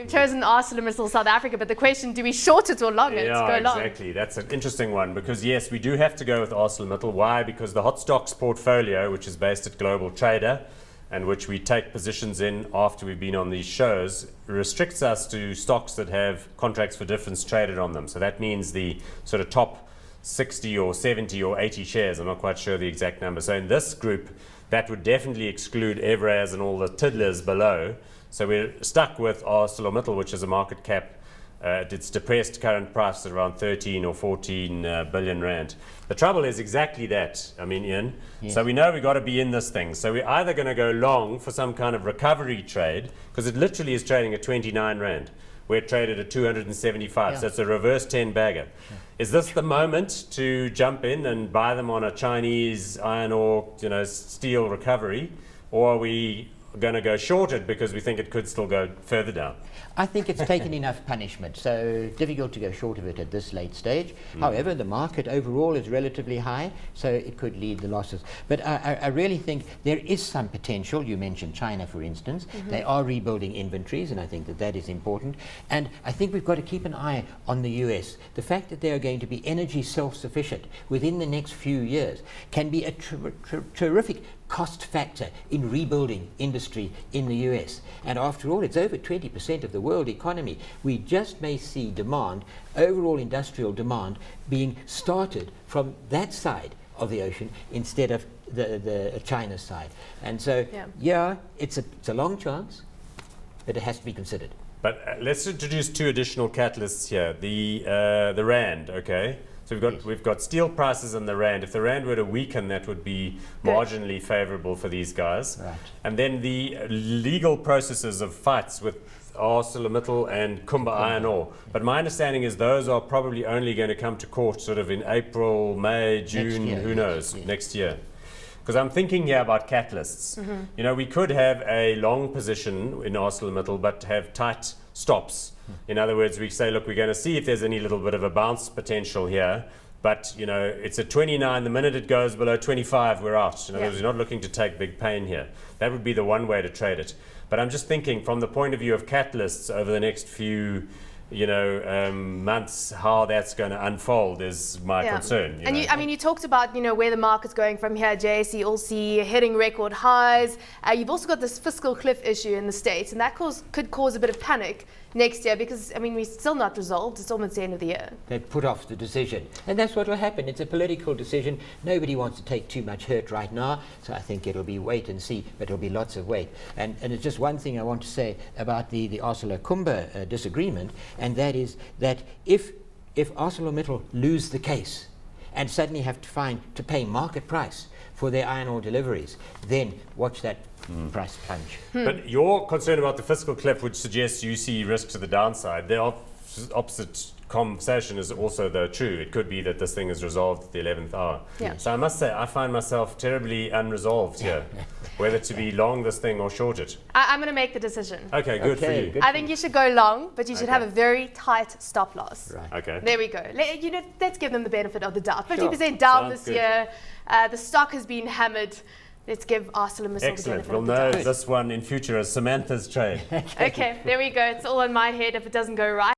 We've chosen ArcelorMittal South Africa, but the question, do we short it or long it? Yeah, Go long. exactly. That's an interesting one because, yes, we do have to go with ArcelorMittal. Why? Because the hot stocks portfolio, which is based at Global Trader and which we take positions in after we've been on these shows, restricts us to stocks that have contracts for difference traded on them. So that means the sort of top 60 or 70 or 80 shares. I'm not quite sure the exact number. So in this group, that would definitely exclude Evraz and all the tiddlers below. So we're stuck with ArcelorMittal, which is a market cap. Its depressed current price at around 13 or 14 billion rand. The trouble is exactly that. I mean, Ian. Yes. So we know we've got to be in this thing. So we're either going to go long for some kind of recovery trade, because it literally is trading at 29 rand. We're traded at 275. Yeah. So it's a reverse 10 bagger. Yeah. Is this the moment to jump in and buy them on a Chinese iron ore, steel recovery, or are we going to go short it because we think it could still go further down? I think it's taken enough punishment, so difficult to go short of it at this late stage. However, the market overall is relatively high, so it could lead the losses. But I really think there is some potential. You mentioned China, for instance. They are rebuilding inventories, and I think that is important. And I think we've got to keep an eye on the US. The fact that they are going to be energy self-sufficient within the next few years can be a terrific cost factor in rebuilding industry in the US. And after all, it's over 20% of the world economy. We just may see demand, overall industrial demand, being started from that side of the ocean instead of the China side. And so, yeah, it's a long chance, but it has to be considered. But let's introduce two additional catalysts here. The rand, okay? So we've got steel prices and the rand. If the rand were to weaken, that would be marginally favorable for these guys. Right. And then the legal processes of fights with ArcelorMittal and Kumba Iron Ore. But my understanding is those are probably only going to come to court sort of in April, May, June, who knows, next year. Because I'm thinking here about catalysts. We could have a long position in ArcelorMittal, but have tight stops. In other words, we say, look, we're going to see if there's any little bit of a bounce potential here. But, it's at 29. The minute it goes below 25, we're out. In other words, we're not looking to take big pain here. That would be the one way to trade it. But I'm just thinking from the point of view of catalysts over the next few months, how that's going to unfold is my concern. And you talked about, where the market's going from here, JSE, ALC, hitting record highs. You've also got this fiscal cliff issue in the States, and that could cause a bit of panic next year because, we're still not resolved. It's almost the end of the year. They've put off the decision. And that's what will happen. It's a political decision. Nobody wants to take too much hurt right now. So I think it'll be wait and see, but it'll be lots of wait. And it's just one thing I want to say about the Arcelor-Kumba disagreement, and that is that if ArcelorMittal lose the case and suddenly have to pay market price for their iron ore deliveries, then watch that price plunge. But your concern about the fiscal cliff would suggest you see risk to the downside. The opposite conversation is also true. It could be that this thing is resolved at the 11th hour. Yeah. So I must say, I find myself terribly unresolved here, whether to be long this thing or short it. I'm going to make the decision. Okay, good for you. I think you should go long, but you should have a very tight stop loss. Right. Okay. There we go. Let's give them the benefit of the doubt. 50% down this year. The stock has been hammered. Let's give ArcelorMittal the benefit of the doubt. Excellent. We'll know this one in future as Samantha's trade. Okay, there we go. It's all in my head if it doesn't go right.